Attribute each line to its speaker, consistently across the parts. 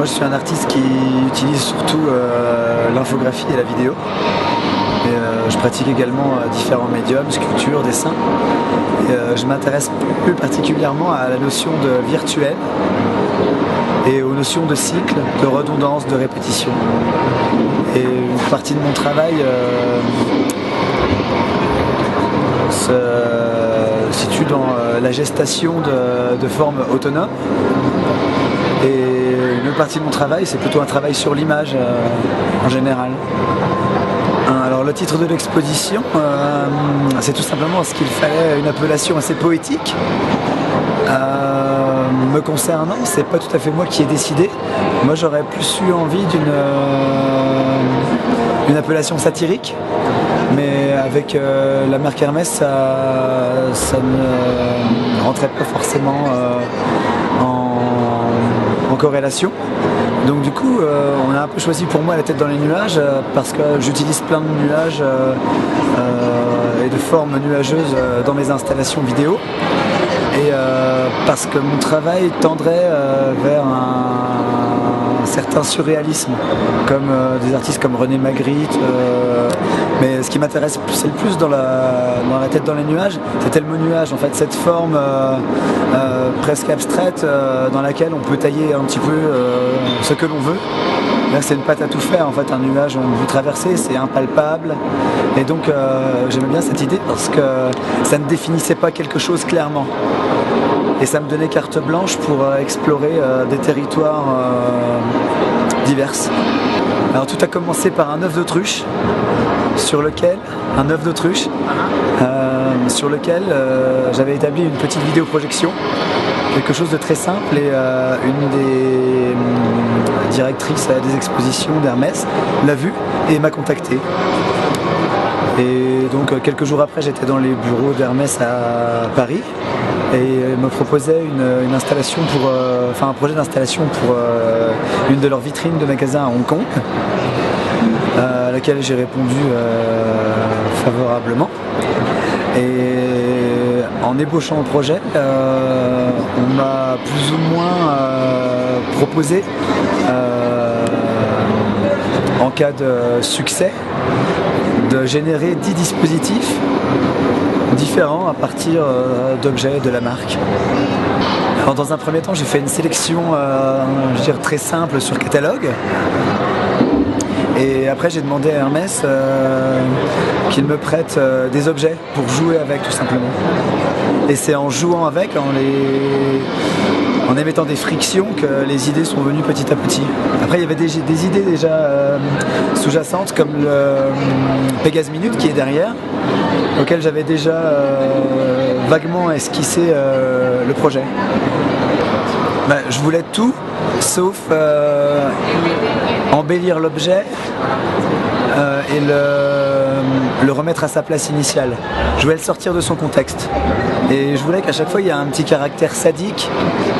Speaker 1: Moi je suis un artiste qui utilise surtout l'infographie et la vidéo. Et, je pratique également différents médiums, sculpture, dessin. Et, je m'intéresse plus particulièrement à la notion de virtuel et aux notions de cycle, de redondance, de répétition. Et une partie de mon travail se situe dans la gestation de formes autonomes. Et une autre partie de mon travail, c'est plutôt un travail sur l'image en général. Alors le titre de l'exposition, c'est tout simplement ce qu'il fallait une appellation assez poétique. Me concernant, c'est pas tout à fait moi qui ai décidé. Moi j'aurais plus eu envie d'une appellation satirique, mais avec la marque Hermès, ça ne rentrait pas forcément en corrélation. Donc du coup, on a un peu choisi pour moi la tête dans les nuages parce que j'utilise plein de nuages et de formes nuageuses dans mes installations vidéo. Et parce que mon travail tendrait vers un certain surréalisme, comme des artistes comme René Magritte. Mais ce qui m'intéresse c'est le plus dans la tête dans les nuages, c'était le mot nuage, en fait, cette forme presque abstraite dans laquelle on peut tailler un petit peu ce que l'on veut. Là c'est une pâte à tout faire, en fait, un nuage on veut traverser, c'est impalpable. Et donc j'aimais bien cette idée parce que ça ne définissait pas quelque chose clairement. Et ça me donnait carte blanche pour explorer des territoires divers. Alors tout a commencé par un œuf d'autruche, sur lequel j'avais établi une petite vidéoprojection, quelque chose de très simple, et une des directrices des expositions d'Hermès l'a vu et m'a contacté. Et donc quelques jours après, j'étais dans les bureaux d'Hermès à Paris et me proposait une installation un projet d'installation pour une de leurs vitrines de magasins à Hong Kong, à laquelle j'ai répondu favorablement. Et en ébauchant le projet, on m'a plus ou moins proposé, en cas de succès, de générer 10 dispositifs différents à partir d'objets de la marque. Alors, dans un premier temps, j'ai fait une sélection très simple sur catalogue. Et après j'ai demandé à Hermès qu'il me prête des objets pour jouer avec, tout simplement. Et c'est en jouant avec, en émettant des frictions, que les idées sont venues petit à petit. Après il y avait des idées déjà sous-jacentes, comme le Pégase Minute qui est derrière, auquel j'avais déjà vaguement esquissé le projet. Je voulais tout sauf embellir l'objet et le remettre à sa place initiale. Je voulais le sortir de son contexte. Et je voulais qu'à chaque fois il y ait un petit caractère sadique,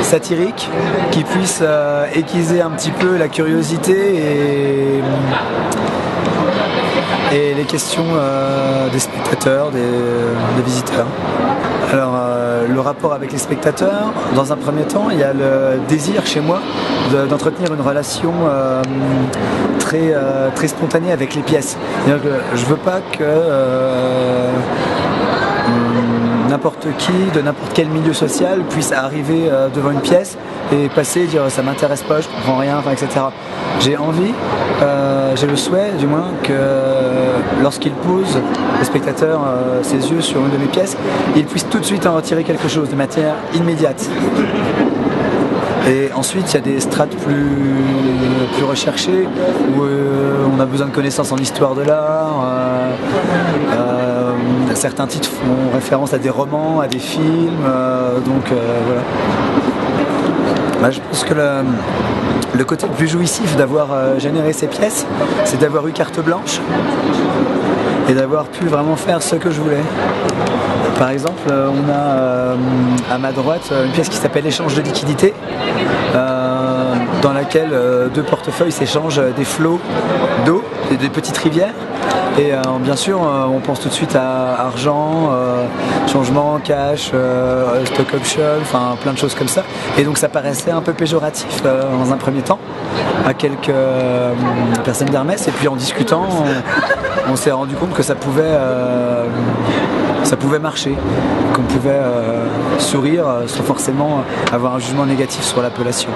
Speaker 1: satirique, qui puisse aiguiser un petit peu la curiosité et les questions des spectateurs, des visiteurs. Alors le rapport avec les spectateurs, dans un premier temps, il y a le désir chez moi d'entretenir une relation très spontanée avec les pièces. C'est-à-dire que je ne veux pas que n'importe qui, de n'importe quel milieu social, puisse arriver devant une pièce et passer et dire ça m'intéresse pas, je comprends rien, etc. J'ai envie, j'ai le souhait du moins que lorsqu'il pose, le spectateur, ses yeux sur une de mes pièces, il puisse tout de suite en retirer quelque chose de matière immédiate. Et ensuite il y a des strates plus recherchées où on a besoin de connaissances en histoire de l'art. Certains titres font référence à des romans, à des films, voilà. Je pense que le côté le plus jouissif d'avoir généré ces pièces, c'est d'avoir eu carte blanche et d'avoir pu vraiment faire ce que je voulais. Par exemple, on a à ma droite une pièce qui s'appelle Échange de liquidités, dans laquelle deux portefeuilles s'échangent des flots d'eau des petites rivières. Et bien sûr, on pense tout de suite à argent, changement, cash, stock option, enfin plein de choses comme ça. Et donc ça paraissait un peu péjoratif dans un premier temps à quelques personnes d'Hermès. Et puis en discutant, on s'est rendu compte que ça pouvait marcher, qu'on pouvait sourire sans forcément avoir un jugement négatif sur l'appellation.